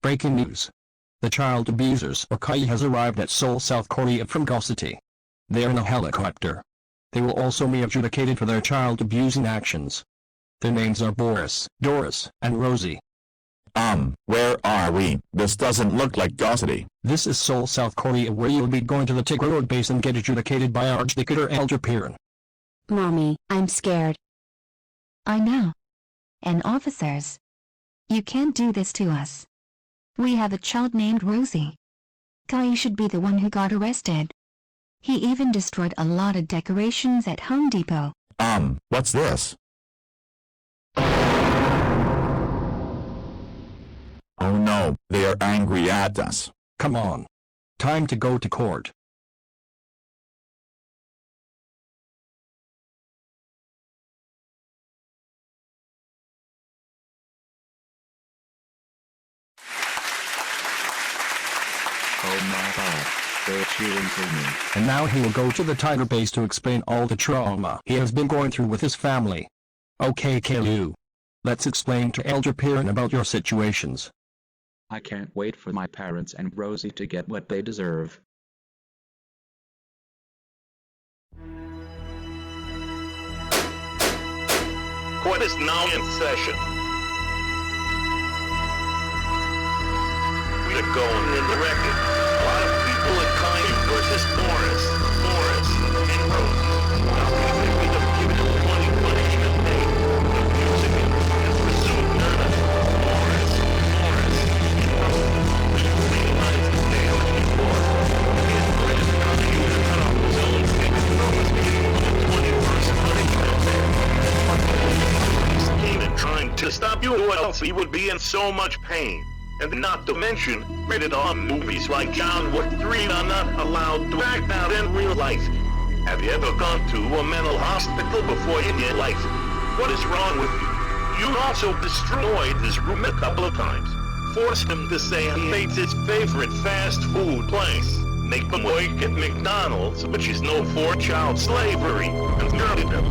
Breaking news. The child abusers or Caillou has arrived at Seoul, South Korea from Gulf City. They are in a helicopter. They will also be adjudicated for their child abusing actions. Their names are Boris, Doris, and Rosie. Where are we? This doesn't look like Gulf City. This is Seoul, South Korea, where you'll be going to the Tigray Road base and get adjudicated by our Adjudication. Mommy, I'm scared. I know. And officers. You can't do this to us. We have a child named Rosie. Caillou should be the one who got arrested. He even destroyed a lot of decorations at Home Depot. What's this? Oh no, they are angry at us. Come on. Time to go to court. Oh my god, they're cheering for me. And now he will go to the Tiger base to explain all the trauma he has been going through with his family. Okay, Caillou. Let's explain to Adjudication about your situations. I can't wait for my parents and Rosie to get what they deserve. Court is now in session. We're going in the record. A lot of people at Caillou versus Boris, and Rosie. Now we have given him 20 punishment day. Abusing him and presumed murder. Boris, and Rosie. We realized that they are before. He has threatened Caillou to cut off his own finger from his people on the 21st punishment day. Police came in trying to stop you, or else he would be in so much pain. And not to mention, rated-R movies like John Wick 3 are not allowed to act out in real life. Have you ever gone to a mental hospital before in your life? What is wrong with you? You also destroyed his room a couple of times. Forced him to say he hates his favorite fast food place. Make him work at McDonald's, which is known for child slavery, and murdered him.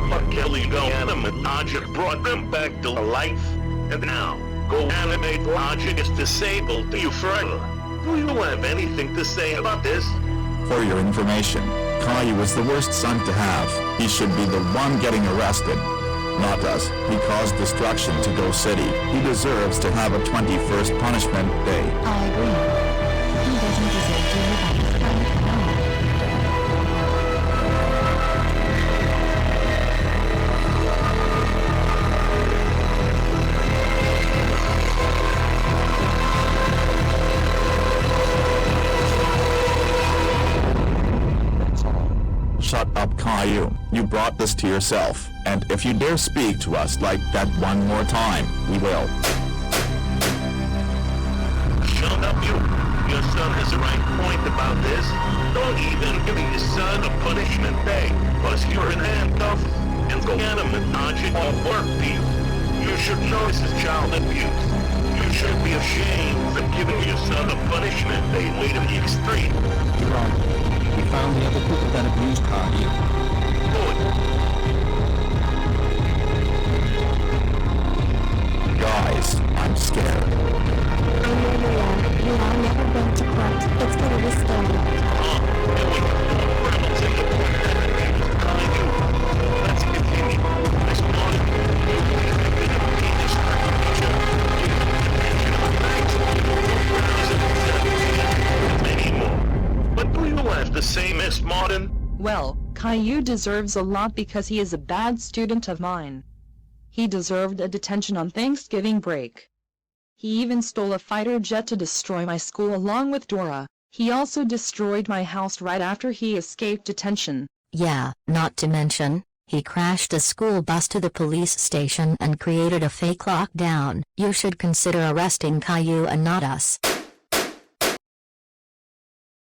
But Kelly Animate Logic brought them back to life, and now Go Animate Logic is disabled to you forever. Do you have anything to say about this? For your information, Caillou is the worst son to have. He should be the one getting arrested. Not us. He caused destruction to Go City. He deserves to have a 21st punishment day. I agree. He doesn't deserve to live on his planet alone. Shut up, Caillou. You brought this to yourself, and if you dare speak to us like that one more time, we will. Shut up, you. Your son has a right point about this. Don't even give your son a punishment day, plus you're in handcuffs, and Go Animate Logic won't work for you. You should know this is child abuse. You should be ashamed for giving your son a punishment day way to the extreme. You're wrong. We found the other people that abused Caillou. Guys, I'm scared. I know you are. You are never going to court. It's gonna be scary. And we have more criminals in the court that abused Caillou. Let's continue. This morning, we have been a penis structure. Many more. But do you have to say, Miss Martin? Well, Caillou deserves a lot because he is a bad student of mine. He deserved a detention on Thanksgiving break. He even stole a fighter jet to destroy my school along with Dora. He also destroyed my house right after he escaped detention. Yeah, not to mention, he crashed a school bus to the police station and created a fake lockdown. You should consider arresting Caillou and not us.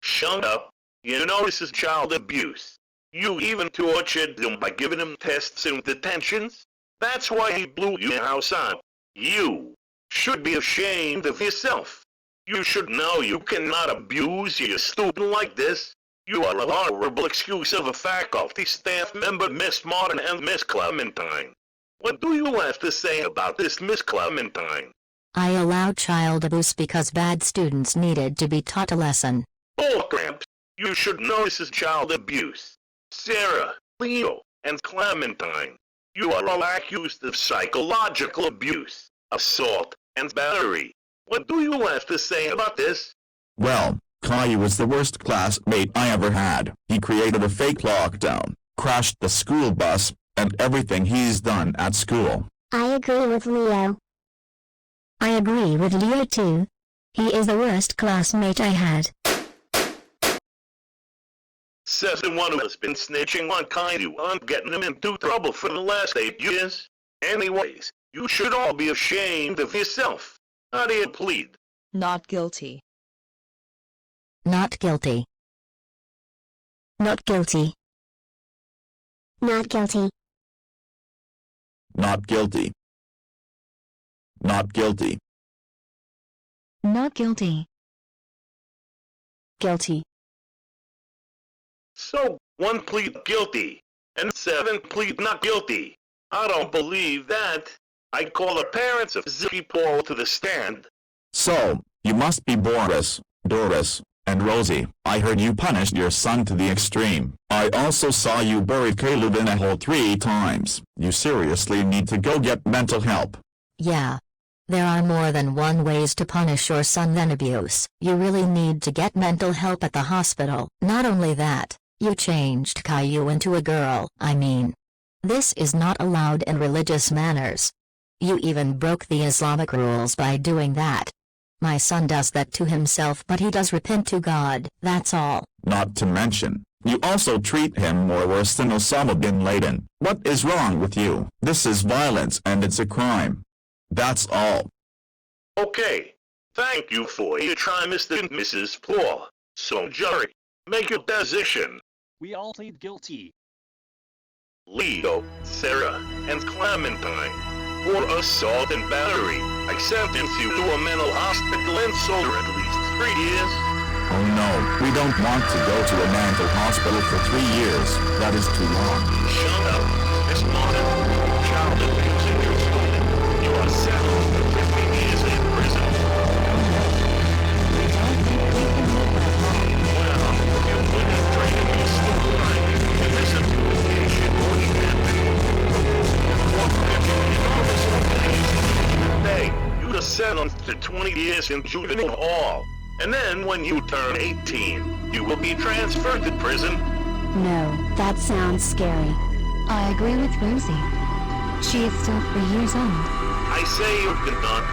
Shut up. You know this is child abuse. You even tortured him by giving him tests and detentions. That's why he blew your house up. You should be ashamed of yourself. You should know you cannot abuse your student like this. You are a horrible excuse of a faculty staff member, Miss Martin and Miss Clementine. What do you have to say about this, Miss Clementine? I allowed child abuse because bad students needed to be taught a lesson. Bullcrap. You should know this is child abuse. Sarah, Leo, and Clementine, you are all accused of psychological abuse, assault, and battery. What do you have to say about this? Well, Caillou was the worst classmate I ever had. He created a fake lockdown, crashed the school bus, and everything he's done at school. I agree with Leo. I agree with Leo too. He is the worst classmate I had. Says the one who has been snitching on Caillou and getting him into trouble for the last 8 years. Anyways, you should all be ashamed of yourself. How do you plead? Not guilty. Not guilty. Not guilty. Not guilty. Not guilty. Not guilty. Not guilty. Guilty. So, 1 plead guilty, and 7 plead not guilty. I don't believe that. I'd call the parents of Zicky Paul to the stand. So, you must be Boris, Doris, and Rosie. I heard you punished your son to the extreme. I also saw you bury Caillou in a hole 3 times. You seriously need to go get mental help. Yeah. There are more than one ways to punish your son than abuse. You really need to get mental help at the hospital. Not only that, you changed Caillou into a girl. I mean, this is not allowed in religious manners. You even broke the Islamic rules by doing that. My son does that to himself, but he does repent to God, that's all. Not to mention, you also treat him more worse than Osama bin Laden. What is wrong with you? This is violence and it's a crime. That's all. Okay. Thank you for your time, Mr. and Mrs. Paul. So, jury, make your decision. We all plead guilty. Leo, Sarah, and Clementine, for assault and battery, I sentence you to a mental hospital and sober at least 3 years. Oh no, we don't want to go to a mental hospital for 3 years. That is too long. Shut up. This morning, child abusing your student. You are sentenced to 15 years in prison. Well, you would have trained your school right in this adjudication or kidnapping. You'd are sentenced to 20 years in juvenile hall. And then when you turn 18, you will be transferred to prison. No, that sounds scary. I agree with Rosie. She is still 3 years old. I say you cannot.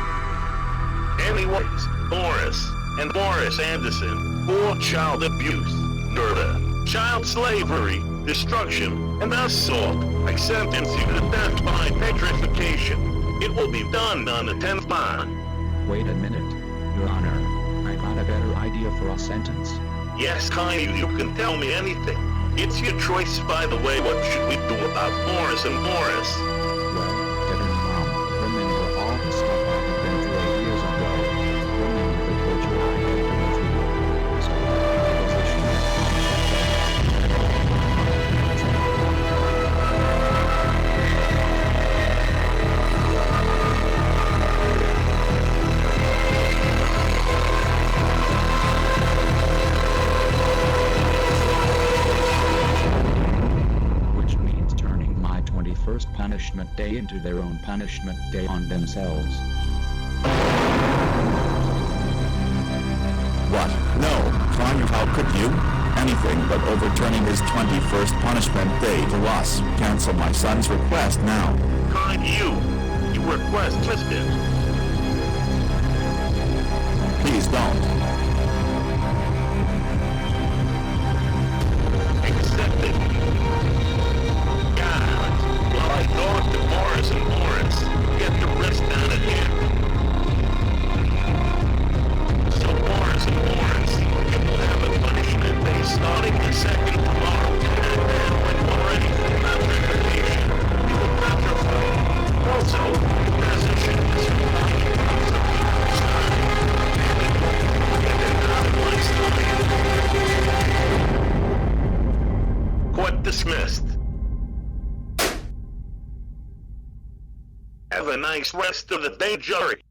Anyways, Boris and Boris Anderson for child abuse, murder, child slavery, destruction, and assault. I sentence you to death by petrification. It will be done on the 10th bar. Wait a minute, Your Honor. I got a better idea for a sentence. Yes, Caillou, you can tell me anything. It's your choice, by the way. What should we do about Boris and Doris? Well, Dad and Mom, remember all the stuff I have been through 8 years ago. Remember the torture I had to go through. So, which means turning my 21st punishment day into their own punishment day on themselves. What? No, Caillou, how could you? Anything but overturning his 21st punishment day to us. Cancel my son's request now. Caillou, your request has been. Please don't. Accepted. God, well, I go up to Boris and Doris. Get the rest down at here. So Boris and Doris, you will have a punishment day starting the second tomorrow. And then when you're ready for petrification, you will petrify. Also, the position is reminding us of people's time. And then out of my story. Court dismissed. Have a nice rest of the day, jury.